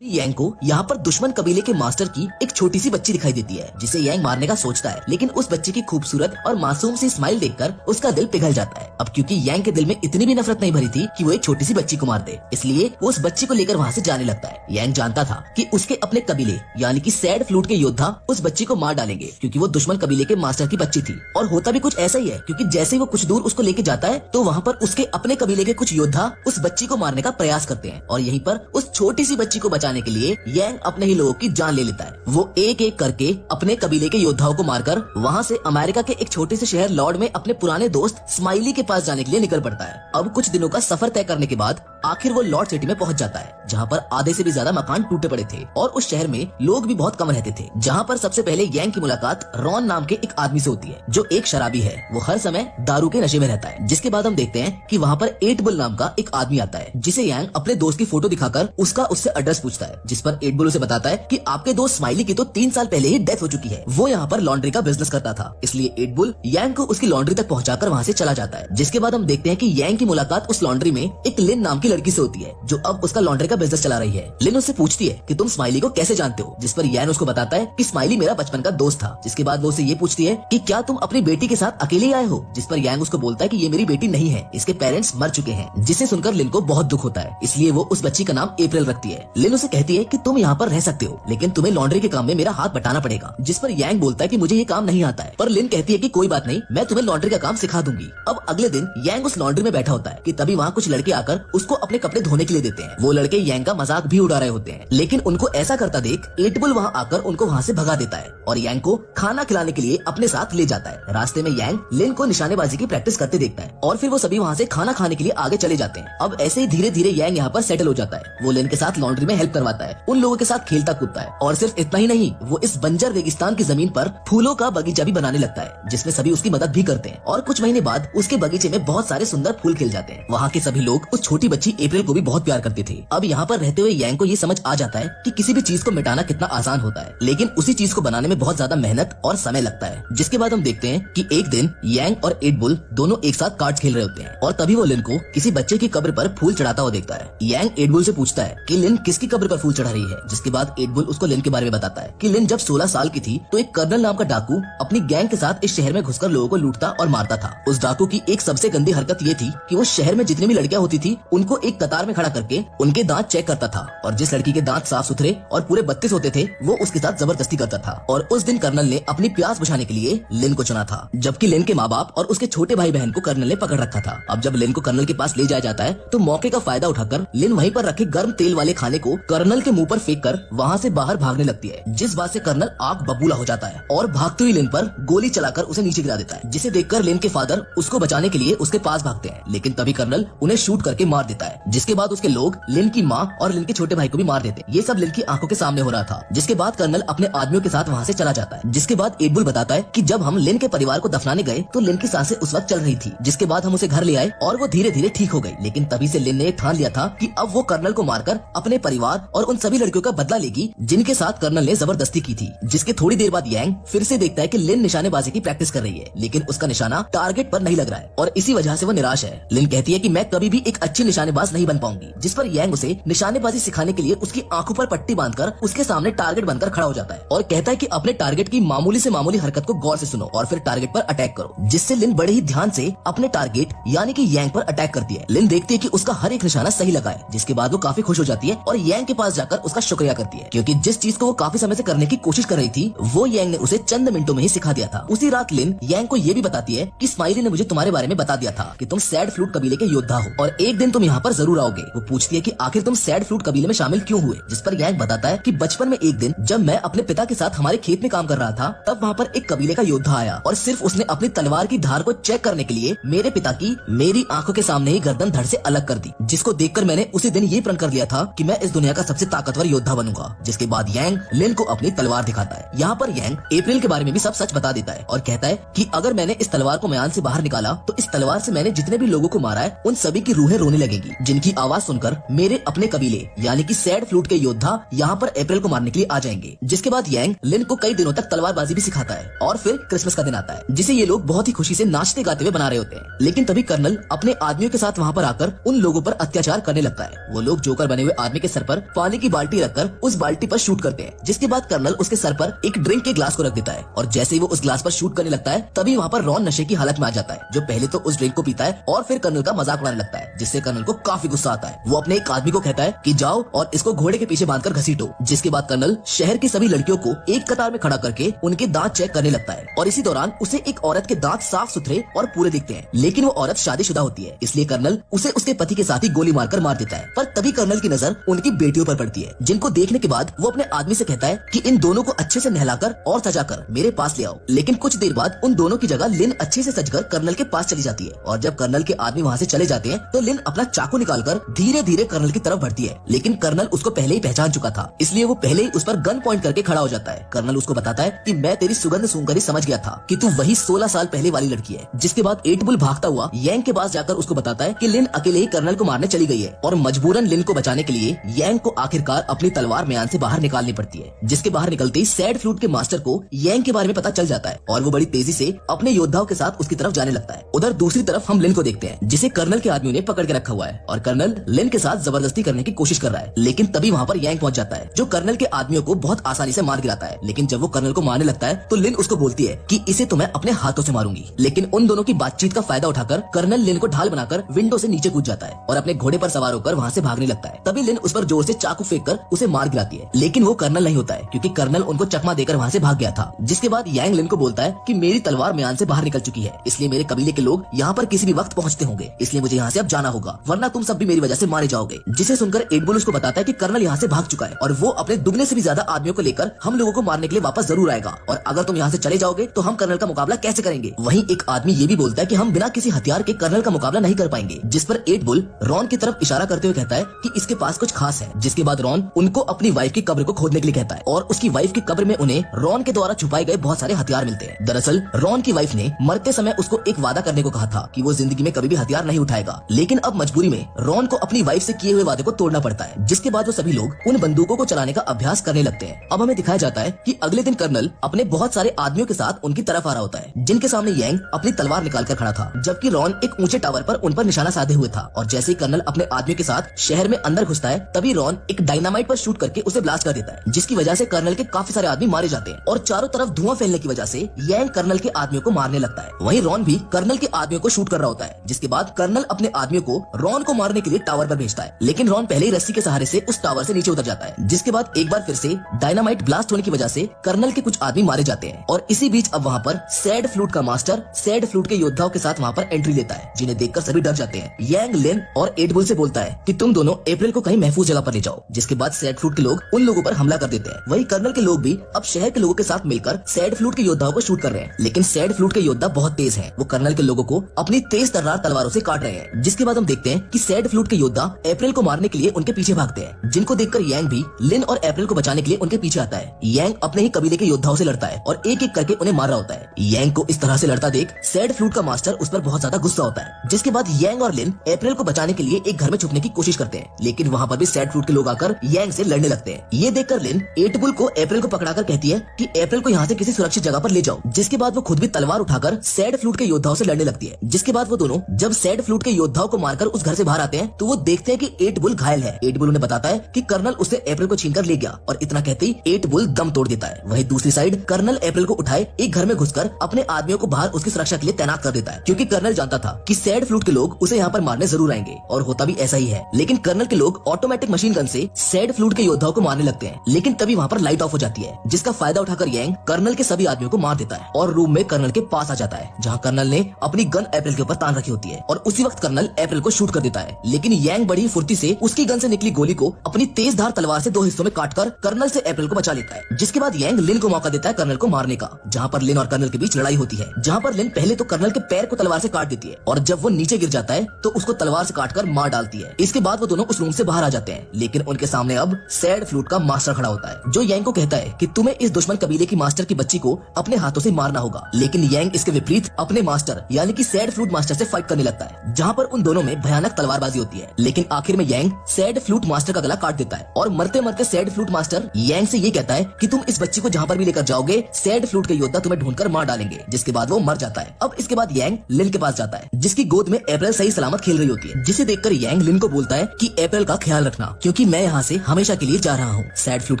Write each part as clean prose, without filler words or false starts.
यांग को यहाँ पर दुश्मन कबीले के मास्टर की एक छोटी सी बच्ची दिखाई देती है जिसे यांग मारने का सोचता है, लेकिन उस बच्ची की खूबसूरत और मासूम सी स्माइल देखकर उसका दिल पिघल जाता है। अब क्योंकि यांग के दिल में इतनी भी नफरत नहीं भरी थी कि वो एक छोटी सी बच्ची को मार दे, इसलिए वो उस बच्ची को लेकर वहाँ से जाने लगता है। यांग जानता था कि उसके अपने कबीले यानी कि सैड फ्लूट के योद्धा उस बच्ची को मार डालेंगे क्योंकि वो दुश्मन कबीले के मास्टर की बच्ची थी। और होता भी कुछ ऐसा ही है, क्योंकि जैसे ही वो कुछ दूर उसको लेके जाता है तो वहाँ पर उसके अपने कबीले के कुछ योद्धा उस बच्ची को मारने का प्रयास करते हैं और यहीं पर उस छोटी सी बच्ची को बचाने के लिए यांग अपने ही लोगों की जान ले लेता है। वो एक एक करके अपने कबीले के योद्धाओं को मारकर वहाँ से अमेरिका के एक छोटे से शहर लॉर्ड में अपने पुराने दोस्त स्माइली के पास जाने के लिए निकल पड़ता है। अब कुछ दिनों का सफर तय करने के बाद आखिर वो लॉर्ड सिटी में पहुंच जाता है, जहाँ पर आधे से भी ज्यादा मकान टूटे पड़े थे और उस शहर में लोग भी बहुत कम रहते थे। जहाँ पर सबसे पहले यांग की मुलाकात रॉन नाम के एक आदमी से होती है जो एक शराबी है। वो हर समय दारू के नशे में रहता है। जिसके बाद हम देखते हैं कि वहाँ पर 8 बुल नाम का एक आदमी आता है जिसे यांग अपने दोस्त की फोटो दिखाकर उससे एड्रेस पूछता है, जिस पर 8 बुल उसे बताता है कि आपके दोस्त स्माइली की तो 3 साल पहले ही डेथ हो चुकी है। वो यहाँ पर लॉन्ड्री का बिजनेस करता था, इसलिए 8 बुल यांग को उसकी लॉन्ड्री तक पहुँचाकर वहाँ से चला जाता है। जिसके बाद हम देखते हैं कि यांग की मुलाकात उस लॉन्ड्री में एक लिन नाम की लड़की से होती है जो अब उसका लॉन्ड्री का बिजनेस चला रही है। लिन उससे पूछती है कि तुम स्माइली को कैसे जानते हो, जिस पर यांग उसको बताता है कि स्माइली मेरा बचपन का दोस्त था। जिसके बाद वो उससे ये पूछती है कि क्या तुम अपनी बेटी के साथ अकेले आए हो, जिस पर यांग उसको बोलता है कि ये मेरी बेटी नहीं है, इसके पेरेंट्स मर चुके हैं। जिसे सुनकर लिन को बहुत दुख होता है, इसलिए वो उस बच्ची का नाम अप्रैल रखती है। लिन उसे कहती है कि तुम यहाँ पर रह सकते हो, लेकिन तुम्हें लॉन्ड्री के काम में मेरा हाथ बटाना पड़ेगा। जिस पर यांग बोलता है कि मुझे ये काम नहीं आता है, पर लिन कहती है कि कोई बात नहीं, मैं तुम्हें लॉन्ड्री का काम सिखा दूंगी। अब अगले दिन यांग उस लॉन्ड्री में बैठा होता है कि तभी वहाँ कुछ लड़के आकर उसको अपने कपड़े धोने के लिए देते हैं। वो लड़के यांग का मजाक भी उड़ा रहे होते हैं, लेकिन उनको ऐसा करता देख 8 बुल वहाँ आकर उनको वहाँ से भगा देता है और यांग को खाना खिलाने के लिए अपने साथ ले जाता है। रास्ते में यांग लिन को निशानेबाजी की प्रैक्टिस करते देखता है और फिर वो सभी वहाँ से खाना खाने के लिए आगे चले जाते हैं। अब ऐसे ही धीरे धीरे यांग यहाँ पर सेटल हो जाता है। वो लिन के साथ लॉन्ड्री में हेल्प करवाता है, उन लोगों के साथ खेलता कूदता है और सिर्फ इतना ही नहीं, वो इस बंजर रेगिस्तान की जमीन पर फूलों का बगीचा भी बनाने लगता है, जिसमें सभी उसकी मदद भी करते हैं। और कुछ महीने बाद उसके बगीचे में बहुत सारे सुंदर फूल खिल जाते हैं। वहाँ के सभी लोग उस छोटी बच्ची अप्रैल को भी बहुत प्यार करते थे। अब यहाँ पर रहते हुए यांग को ये समझ आ जाता है कि किसी भी चीज को मिटाना कितना आसान होता है, लेकिन उसी चीज को बनाने में बहुत ज्यादा मेहनत और समय लगता है। जिसके बाद हम देखते हैं कि एक दिन यांग और 8 बुल दोनों एक साथ कार्ड्स खेल रहे होते हैं और तभी वो लिन को किसी बच्चे की कब्र पर फूल चढ़ाता हुआ देखता है। यांग 8 बुल से पूछता है कि लिन किसकी कब्र पर फूल चढ़ा रही है। जिसके बाद 8 बुल उसको लिन के बारे में बताता है कि लिन जब 16 साल की थी तो एक कर्नल नाम का डाकू अपनी गैंग के साथ इस शहर में घुसकर लोगों को लूटता और मारता था। उस डाकू की एक सबसे गंदी हरकत ये थी कि वो शहर में जितनी भी लड़कियां होती थी उनको एक कतार में खड़ा करके उनके दांत चेक करता था और जिस लड़की के दांत साफ सुथरे और पूरे 32 होते थे वो उसके साथ जबरदस्ती करता था। और उस दिन कर्नल ने अपनी प्यास बुझाने के लिए लिन को चुना था, जबकि लिन के माँ बाप और उसके छोटे भाई बहन को कर्नल ने पकड़ रखा था। अब जब लिन को कर्नल के पास ले जाया जाता है तो मौके का फायदा उठाकर लिन वहीं पर रखे गर्म तेल वाले खाने को कर्नल के मुंह पर फेंक कर वहाँ से बाहर भागने लगती है, जिस बात से कर्नल आग बबूला हो जाता है और भागते हुए लिन पर गोली चलाकर उसे नीचे गिरा देता है। जिसे देखकर लिन के फादर उसको बचाने के लिए उसके पास भागते हैं, लेकिन तभी कर्नल उन्हें शूट करके मार देता है। जिसके बाद उसके लोग लिन की माँ और लिन के छोटे भाई को भी मार देते। ये सब लिन की आंखों के सामने हो रहा था। जिसके बाद कर्नल अपने आदमियों के साथ वहाँ से चला जाता है। जिसके बाद 8 बुल बताता है कि जब हम लिन के परिवार को दफनाने गए तो लिन की सांसें उस वक्त चल रही थी। जिसके बाद हम उसे घर ले आए और वो धीरे धीरे ठीक हो गई, लेकिन तभी से लिन ने ठान लिया था कि अब वो कर्नल को मारकर अपने परिवार और उन सभी लड़कियों का बदला लेगी जिनके साथ कर्नल ने जबरदस्ती की थी। जिसके थोड़ी देर बाद यांग फिर से देखता है कि लिन निशानेबाजी की प्रैक्टिस कर रही है, लेकिन उसका निशाना टारगेट पर नहीं लग रहा है और इसी वजह से वो निराश है। लिन कहती है कि मैं कभी भी एक अच्छी निशानेबाज नहीं बन पाऊंगी। जिस पर यांग उसे निशानेबाजी सिखाने के लिए उसकी आंखों पर पट्टी बांधकर उसके सामने टारगेट बनकर खड़ा हो जाता है और कहता है कि अपने टारगेट की मामूली से मामूली हरकत को गौर से सुनो और फिर टारगेट पर अटैक करो। जिससे लिन बड़े ही ध्यान से अपने टारगेट यानी कि यांग पर अटैक करती है। लिन देखती है कि उसका हर एक निशाना सही लगा है, जिसके बाद वो काफी खुश हो जाती है और यांग के पास जाकर उसका शुक्रिया करती है, क्योंकि जिस चीज को वो काफी समय से करने की कोशिश कर रही थी वो यांग ने उसे चंद मिनटों में ही सिखा दिया था। उसी रात लिन यांग को ये भी बताती है कि स्माइली ने मुझे तुम्हारे बारे में बता दिया था कि तुम सैड फ्लूट कबीले के योद्धा हो और एक दिन तुम यहाँ पर जरूर आओगे। वो पूछती है कि आखिर तुम सैड फ्लूट कबीले में शामिल क्यों हुए। जिस पर यांग बताता है कि बचपन में एक दिन जब मैं अपने पिता के साथ हमारे खेत में काम कर रहा था तब वहाँ पर एक कबीले का योद्धा आया और सिर्फ उसने अपनी तलवार की धार को चेक करने के लिए मेरे पिता की मेरी आंखों के सामने ही गर्दन धड़ से अलग कर दी, जिसको देखकर मैंने उसी दिन ये प्रण कर लिया था कि मैं इस दुनिया का सबसे ताकतवर योद्धा बनूंगा। जिसके बाद यांग लिन को अपनी तलवार दिखाता है। यहाँ पर यांग अप्रैल के बारे में भी सब सच बता देता है और कहता है कि अगर मैंने इस तलवार को म्यान से बाहर निकाला तो इस तलवार से मैंने जितने भी लोगों को मारा है उन सभी की रूहें रोने लगेंगी, जिनकी आवाज सुनकर मेरे अपने कबीले यानी कि सैड फ्लूट के योद्धा यहाँ पर अप्रैल को मारने के लिए आ जाएंगे। जिसके बाद यांग लिन को कई दिनों तक तलवारबाजी भी सिखाता है और फिर क्रिसमस का दिन आता है जिसे ये लोग बहुत ही खुशी से नाचते गाते हुए बना रहे होते हैं। लेकिन तभी कर्नल अपने आदमियों के साथ वहाँ पर आकर उन लोगों पर अत्याचार करने लगता है। वो लोग जोकर बने हुए आदमी के सर पर पानी की बाल्टी रखकर उस बाल्टी पर शूट करते हैं, जिसके बाद कर्नल उसके सर पर एक ड्रिंक के ग्लास को रख देता है और जैसे ही वो उस ग्लास पर शूट करने लगता है तभी वहाँ पर रॉन नशे की हालत में आ जाता है, जो पहले तो उस ड्रिंक को पीता है और फिर कर्नल का मजाक उड़ाने लगता है, जिससे कर्नल को काफी गुस्सा आता है। वो अपने एक आदमी को कहता है कि जाओ और इसको घोड़े के पीछे बांधकर घसीटो, जिसके बाद कर्नल शहर की सभी लड़कियों को एक कतार में खड़ा करके उनके दांत चेक करने लगता है और इसी दौरान उसे एक औरत के दांत साफ सुथरे और पूरे दिखते हैं, लेकिन वो औरत शादीशुदा होती है, इसलिए कर्नल उसे उसके पति के साथ ही गोली मारकर मार देता है। पर तभी कर्नल की नजर उनकी बेटियों पर पड़ती है, जिनको देखने के बाद वो अपने आदमी से कहता है कि इन दोनों को अच्छे से नहलाकर और सजाकर मेरे पास ले आओ। लेकिन कुछ देर बाद उन दोनों की जगह लिन अच्छे से सजकर कर्नल के पास चली जाती है और जब कर्नल के आदमी वहाँ से चले जाते हैं तो लिन अपना चाकू निकालकर धीरे धीरे कर्नल की तरफ बढ़ती है, लेकिन कर्नल उसको पहले ही पहचान चुका था, इसलिए वो पहले ही उस पर गन पॉइंट करके खड़ा हो जाता है। कर्नल उसको बताता है कि मैं तेरी सुगंध सूंघकर ही समझ गया था कि तू वही 16 साल पहले वाली लड़की है। जिसके बाद 8 बुल भागता हुआ यांग के पास जाकर उसको बताता है कि लिन अकेले ही कर्नल को मारने चली गई है और मजबूरन लिन को बचाने के लिए यांग को आखिरकार अपनी तलवार म्यान से बाहर निकालनी पड़ती है। जिसके बाहर निकलते ही सैड फ्लूट के मास्टर को यांग के बारे में पता चल जाता है और वो बड़ी तेजी से अपने योद्धाओं के साथ उसकी तरफ जाने लगता है। उधर दूसरी तरफ हम लिन को देखते हैं, जिसे कर्नल के आदमियों ने पकड़ के रखा हुआ है और कर्नल लिन के साथ जबरदस्ती करने की कोशिश कर रहा है, लेकिन तभी वहाँ पर यांग पहुंच जाता है, जो कर्नल के आदमियों को बहुत आसानी से मार गिराता है। लेकिन जब वो कर्नल को मारने लगता है तो लिन उसको बोलती है कि इसे तो मैं अपने हाथों से मारूंगी, लेकिन उन दोनों की बातचीत का फायदा उठाकर कर्नल लिन को ढाल बनाकर विंडो से नीचे कूद जाता है और अपने घोड़े पर सवार होकर वहाँ से भागने लगता है। तभी लिन उस पर जोर से चाकू फेंक कर उसे मार गिराती है, लेकिन वो कर्नल नहीं होता है, क्योंकि कर्नल उनको चकमा देकर वहाँ से भाग गया था। जिसके बाद यांग लिन को बोलता है कि मेरी तलवार म्यान से बाहर निकल चुकी है, इसलिए मेरे कबीले के लोग यहाँ पर किसी भी वक्त पहुँचते होंगे, इसलिए मुझे यहाँ से अब जाना होगा, वरना तुम सब भी मेरी वजह से मारे जाओगे। जिसे सुनकर 8 बुल उसको बताता है कि कर्नल यहाँ से भाग चुका है और वो अपने दुगने से भी ज्यादा आदमियों को लेकर हम लोगों को मारने के लिए वापस जरूर आएगा, और अगर तुम यहाँ से चले जाओगे तो हम कर्नल का मुकाबला कैसे करेंगे। वहीं एक आदमी ये भी बोलता है कि हम बिना किसी हथियार के कर्नल का मुकाबला नहीं कर पाएंगे, जिस पर 8 बुल रॉन की तरफ इशारा करते हुए कहता है कि इसके पास कुछ खास है। जिसके बाद रॉन उनको अपनी वाइफ की कब्र को खोदने के लिए कहता है और उसकी वाइफ की कब्र में उन्हें रॉन के द्वारा छुपाए गए बहुत सारे हथियार मिलते हैं। दरअसल रॉन की वाइफ ने मरते समय उसको एक वादा करने को कहा था कि वो जिंदगी में कभी भी हथियार नहीं उठाएगा, लेकिन अब मजबूरी में रॉन को अपनी वाइफ से किए हुए वादे को तोड़ना पड़ता है। जिसके बाद वो सभी लोग उन बंदूकों को चलाने का अभ्यास करने लगते हैं। अब हमें दिखाया जाता है कि अगले दिन कर्नल अपने बहुत सारे आदमियों के साथ उनकी तरफ आ रहा होता है, जिनके सामने यांग अपनी तलवार निकाल कर खड़ा था, जबकि रॉन एक ऊंचे टावर पर उन पर निशाना साधे हुए था। और जैसे ही कर्नल अपने आदमियों के साथ शहर में अंदर घुसता है तभी रॉन एक डायनामाइट पर शूट करके उसे ब्लास्ट कर देता है, जिसकी वजह से कर्नल के काफी सारे आदमी मारे जाते हैं और चारों तरफ धुआं फैलने की वजह से यांग कर्नल के आदमियों को मारने लगता है। वहीं रॉन भी कर्नल के आदमियों को शूट कर रहा होता है। जिसके बाद कर्नल अपने आदमियों को रॉन को मारने के लिए टावर पर भेजता है, लेकिन रॉन पहले ही रस्सी के सहारे से उस टावर से नीचे उतर जाता है। जिसके बाद एक बार फिर से डायनामाइट ब्लास्ट होने की वजह से कर्नल के कुछ आदमी मारे जाते हैं और इसी बीच अब वहाँ पर सैड फ्लूट का मास्टर सैड फ्लूट के योद्धाओं के साथ वहाँ पर एंट्री लेता है, जिन्हें देखकर सभी डर जाते हैं। यांग लिन और 8 बुल से बोलता है कि तुम दोनों अप्रैल को कहीं महफूज जगह पर ले जाओ। जिसके बाद सैड फ्लूट के लोग उन लोगों पर हमला कर देते हैं। वहीं कर्नल के लोग भी अब शहर के लोगों के साथ मिलकर सैड फ्लूट के योद्धाओं को शूट कर रहे हैं, लेकिन सैड फ्लूट के योद्धा बहुत तेज हैं। वो कर्नल के लोगों को अपनी तेज तर्रार तलवारों से काट रहे हैं। जिसके बाद हम देखते हैं कि सैड फ्लूट के योद्धा अप्रैल को मारने के लिए उनके पीछे भागते हैं, जिनको देखकर यांग भी लिन और अप्रैल को बचाने के लिए उनके पीछे आता है। यांग अपने ही कबीले के योद्धाओं से लड़ता है और एक एक करके उन्हें मार रहा होता है। यांग को इस तरह से लड़ता देख सैड फ्लूट का मास्टर उस पर बहुत ज्यादा गुस्सा होता है। जिसके बाद यांग और लिन अप्रैल को बचाने के लिए एक घर में छुपने की कोशिश करते हैं, लेकिन वहाँ पर भी सैड फ्लूट के लोग आकर यांग से लड़ने लगते हैं। ये देखकर लिन 8 बुल को अप्रैल को पकड़ाकर कहती है कि अप्रैल को यहाँ से किसी सुरक्षित जगह पर ले जाओ। जिसके बाद वो खुद भी तलवार उठाकर सैड फ्लूट के योद्धाओं से लड़ने लगती है। जिसके बाद वो दोनों जब सैड फ्लूट के योद्धाओं को मारकर उस घर से बाहर आते हैं तो वो देखते हैं कि 8 बुल घायल है। 8 बुल उन्हें बताता है कि कर्नल उससे अप्रैल को छीनकर ले गया और इतना कहते ही 8 बुल दम तोड़ देता है। वहीं दूसरी साइड कर्नल अप्रैल को उठाए एक घर में घुसकर अपने आदमियों को बाहर उसकी सुरक्षा के लिए तैनात कर देता है, क्योंकि कर्नल जानता था कि सैड फ्लूट के लोग उसे यहाँ पर मारने जरूर आएंगे और होता भी ऐसा ही है। लेकिन कर्नल के लोग ऑटोमेटिक मशीन गन से सैड फ्लूट के योद्धाओं को मारने लगते हैं, लेकिन तभी वहाँ पर लाइट ऑफ हो जाती है, जिसका फायदा उठाकर यांग कर्नल के सभी आदमियों को मार देता है और रूम में कर्नल के पास आ जाता है, जहाँ कर्नल ने अपनी गन अप्रैल के ऊपर तान रखी होती है और उसी वक्त कर्नल अप्रैल को शूट कर देता है। लेकिन यांग बड़ी फुर्ती से उसकी गन से निकली गोली को अपनी तेज धार तलवार से 2 हिस्सों में काटकर कर्नल से अप्रैल को बचा लेता है। जिसके बाद यांग लिन को मौका देता है कर्नल को मारने का, जहाँ पर लिन और कर्नल के बीच लड़ाई होती है, जहाँ पर लिन पहले तो कर्नल के पैर को तलवार से काट देती है और जब वो नीचे गिर जाता है तो उसको तलवार से काटकर मार डालती है। इसके बाद वो दोनों उस रूम से बाहर आ जाते हैं, लेकिन उनके सामने अब सैड फ्लूट का मास्टर खड़ा होता है, जो यांग को कहता है कि तुम्हें इस दुश्मन कबीले की मास्टर की बच्ची को अपने हाथों से मारना होगा। लेकिन यांग इसके विपरीत अपने मास्टर यानी कि सैड फ्लूट मास्टर से फाइट करने लगता है, जहाँ पर उन दोनों में भयानक तलवारबाजी होती है। लेकिन आखिर में यांग सैड फ्लूट मास्टर का गला काट देता है और मरते मरते सैड फ्लूट मास्टर यांग से ये कहता है कि तुम इस बच्ची को जहाँ पर भी लेकर जाओगे सैड फ्लूट के योद्धा तुम्हें ढूंढकर मार डालेंगे। जिसके बाद वो मर जाता है। अब इसके बाद यांग लिन के पास जाता है, जिसकी गोद में अप्रैल सही सलामत खेल रही होती है, जिसे देखकर यांग लिन को बोलता है कि अप्रैल का ख्याल रखना, क्योंकि क्योंकि मैं यहाँ से हमेशा के लिए जा रहा हूँ। सैड फ्लूट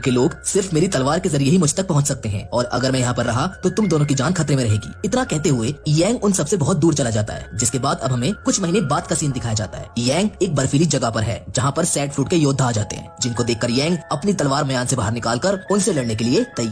के लोग सिर्फ मेरी तलवार के जरिए ही मुझ तक पहुँच सकते हैं और अगर मैं यहाँ पर रहा तो तुम दोनों की जान खतरे में रहेगी। इतना कहते हुए यांग उन सबसे बहुत दूर चला जाता है, जिसके बाद अब हमें कुछ महीने बाद का सीन दिखाया जाता है। यांग एक बर्फीली जगह पर है जहाँ पर सैड फ्लूट के योद्धा आ जाते हैं, जिनको देखकर यांग अपनी तलवार म्यान से बाहर निकालकर उनसे लड़ने के लिए तैयार